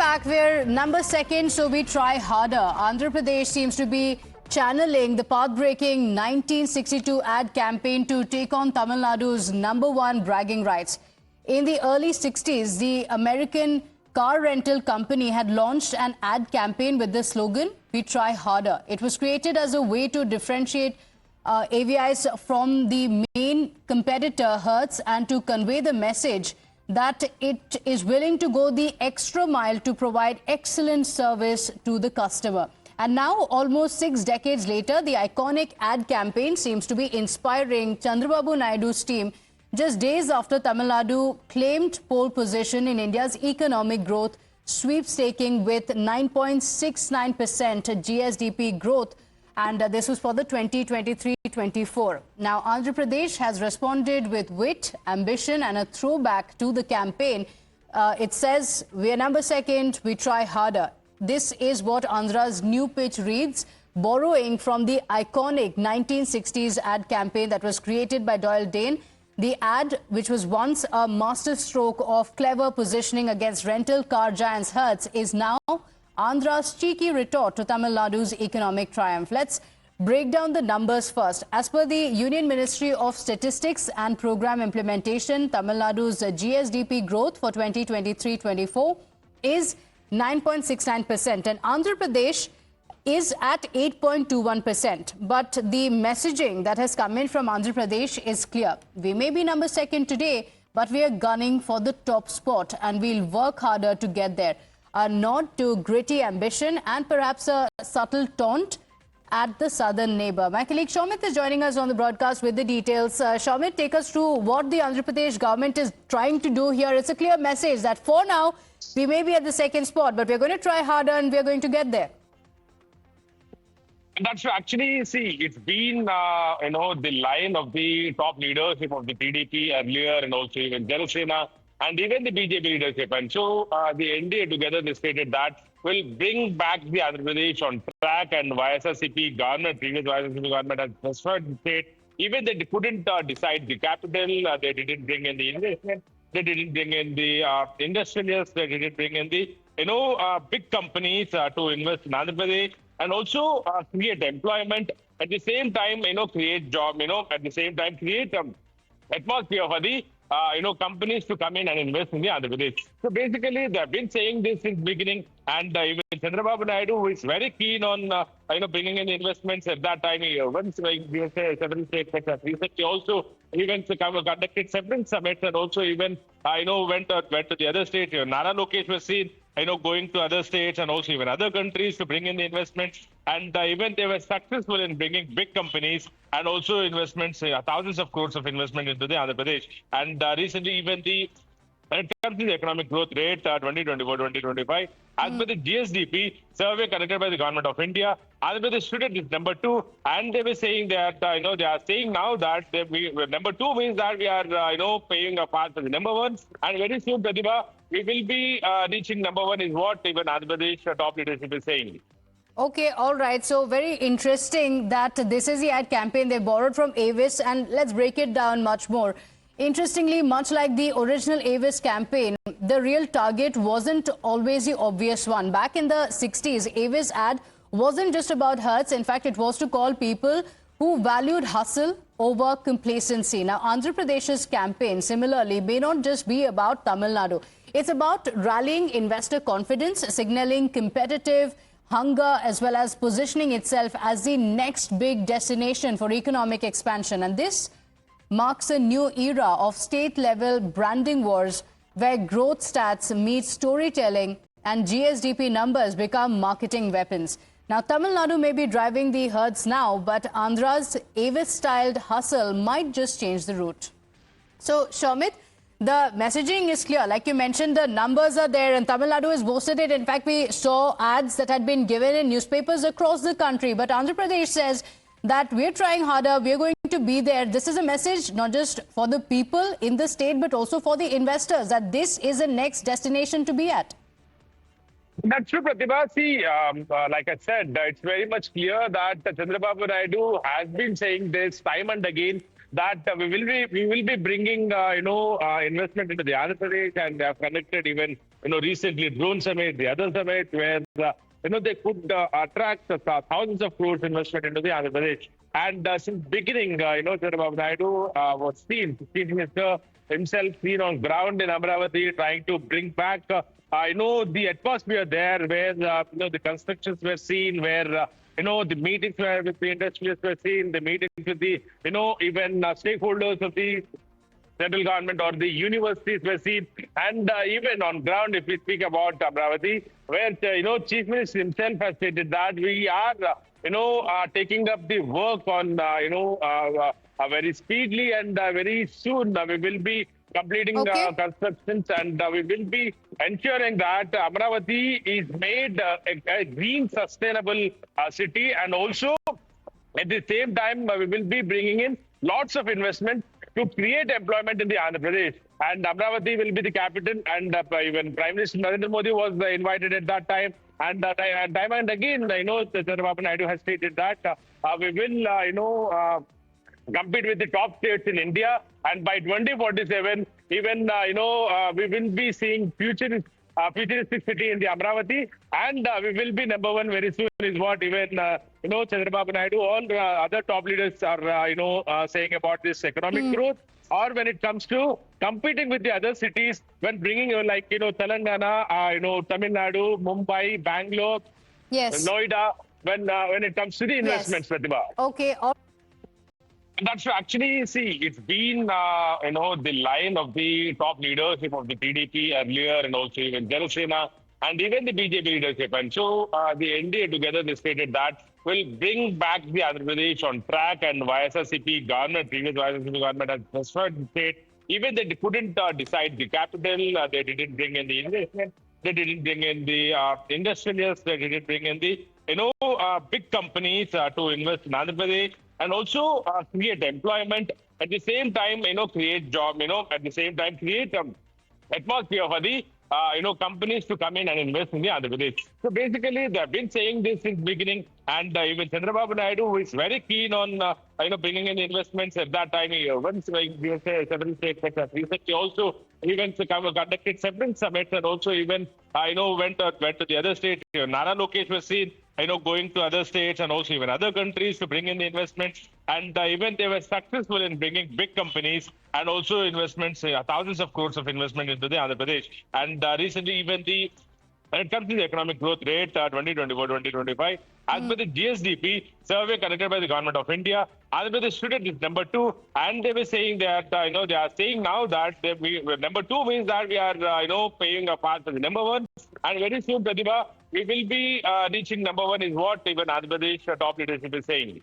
back. We're number second, so we try harder. Andhra Pradesh seems to be channeling the path-breaking 1962 ad campaign to take on Tamil Nadu's #1 bragging rights. In the early 60s, the American car rental company had launched an ad campaign with the slogan, "We try harder." It was created as a way to differentiate Avis from the main competitor, Hertz, and to convey the message that it is willing to go the extra mile to provide excellent service to the customer. And now, almost 6 decades later, the iconic ad campaign seems to be inspiring Chandrababu Naidu's team just days after Tamil Nadu claimed pole position in India's economic growth, sweepstaking with 9.69% GSDP growth. And this was for the 2023-24. Now, Andhra Pradesh has responded with wit, ambition, and a throwback to the campaign. It says, "We are number second, we try harder." This is what Andhra's new pitch reads, borrowing from the iconic 1960s ad campaign that was created by Doyle Dane. The ad, which was once a masterstroke of clever positioning against rental car giants Hertz, is now Andhra's cheeky retort to Tamil Nadu's economic triumph. Let's break down the numbers first. As per the Union Ministry of Statistics and Program Implementation, Tamil Nadu's GSDP growth for 2023-24 is 9.69%, and Andhra Pradesh is at 8.21%. But the messaging that has come in from Andhra Pradesh is clear. We may be number second today, but we are gunning for the top spot, and we'll work harder to get there. A nod to gritty ambition and perhaps a subtle taunt at the southern neighbor. My colleague Shomit is joining us on the broadcast with the details. Shomit, take us through what the Andhra Pradesh government is trying to do here. It's a clear message that for now, we may be at the second spot, but we're going to try harder and we're going to get there. That's actually, see, it's been, the line of the top leadership of the TDP earlier, and also even Janasena and even the BJP leadership. And so the NDA together, they stated that will bring back the Andhra Pradesh on track, and YSRCP government, previous YSRCP government has transferred the state. Even they couldn't decide the capital, they didn't bring in the investment, they didn't bring in the industrialists, they didn't bring in the, big companies to invest in Andhra Pradesh, and also create employment. At the same time, create job, at the same time, create atmosphere for the, companies to come in and invest in the Andhra Pradesh. So basically, they have been saying this since beginning, and even Chandrababu Naidu, who is very keen on, bringing in investments at that time. He once, several states, recently also, even conducted several summits, and also even, went to the other states. Nara Lokesh was seen, going to other states and also even other countries to bring in the investments. And even they were successful in bringing big companies and also investments, thousands of crores of investment into the Andhra Pradesh. And recently, even when it comes to the economic growth rate, 2024-2025, as per the GSDP survey conducted by the Government of India, Andhra Pradesh stood at number 2, and they were saying that, they are saying now that number 2 means that we are, paying a path to the number 1, and very soon, Pratibha, we will be reaching number 1 is what even Andhra Pradesh top leadership is saying. Okay, all right. So very interesting that this is the ad campaign they borrowed from Avis, and let's break it down much more. Interestingly, much like the original Avis campaign, the real target wasn't always the obvious one. Back in the 60s, Avis ad wasn't just about Hertz. In fact, it was to call people who valued hustle over complacency. Now, Andhra Pradesh's campaign, similarly, may not just be about Tamil Nadu. It's about rallying investor confidence, signaling competitive hunger, as well as positioning itself as the next big destination for economic expansion. And this marks a new era of state-level branding wars where growth stats meet storytelling and GSDP numbers become marketing weapons. Now, Tamil Nadu may be driving the herds now, but Andhra's Avis-styled hustle might just change the route. So, Shomit, the messaging is clear. Like you mentioned, the numbers are there, and Tamil Nadu has boasted it. In fact, we saw ads that had been given in newspapers across the country. But Andhra Pradesh says that we're trying harder, we're going to be there. This is a message not just for the people in the state, but also for the investors, that this is the next destination to be at. That's true, Pratibha. See, like I said, it's very much clear that Chandrababu Naidu has been saying this time and again, that we will be bringing investment into the Andhra Pradesh, and they have connected even recently drone summit, the other summit, where they could attract thousands of crores investment into the Andhra Pradesh. And since beginning, Chandrababu Naidu was seen, Chief Minister himself seen on ground in Amravati, trying to bring back, the atmosphere there, where the constructions were seen, where the meetings were with the industrialists were seen, the meetings with the, even stakeholders of the central government or the universities were seen, and even on ground, if we speak about Amravati, where Chief Minister himself has stated that we are, taking up the work on, very speedily, and very soon we will be completing Okay. constructions, and we will be ensuring that Amravati is made a green, sustainable city, and also at the same time, we will be bringing in lots of investment to create employment in the Andhra Pradesh. And Amravati will be the capital. And even Prime Minister Narendra Modi was invited at that time. And time and again, Chandrababu Naidu has stated that we will, compete with the top states in India. And by 2047, even, we will be seeing futuristic city in the Amravati, and we will be number one very soon, is what even Chandrababu Naidu, all other top leaders are saying about this economic growth. Or when it comes to competing with the other cities, when bringing like Telangana, Tamil Nadu, Mumbai, Bangalore, Yes. Noida, when it comes to the investments, Pratibha. Okay. That's actually, see, it's been, the line of the top leadership of the TDP earlier, and also even Janasena, and even the BJP leadership. And so the NDA together, they stated that will bring back the Andhra Pradesh on track, and YSRCP government, previous YSRCP government has transferred the state. Even they couldn't decide the capital, they didn't bring in the investment, they didn't bring in the industrialists, they didn't bring in the, big companies to invest in Andhra Pradesh, and also create employment. At the same time, create job, at the same time, create atmosphere for the, companies to come in and invest in the Andhra Pradesh. So basically, they have been saying this since beginning, and even Chandrababu Naidu, who is very keen on, bringing in investments at that time. He once, several states, recently also even conducted several summits, and also even, went to the other states. Nara Lokesh was seen, going to other states and also even other countries to bring in the investments. And even they were successful in bringing big companies and also investments, thousands of crores of investment into the Andhra Pradesh. And recently, even when it comes to the economic growth rate, 2024-2025, as per the GSDP survey conducted by the Government of India, Andhra Pradesh stood at number 2, and they were saying that, they are saying now that number 2 means that we are, paying a path to the number 1, and very soon, Pratibha, we will be reaching number 1, is what even Andhra Pradesh top leadership is saying.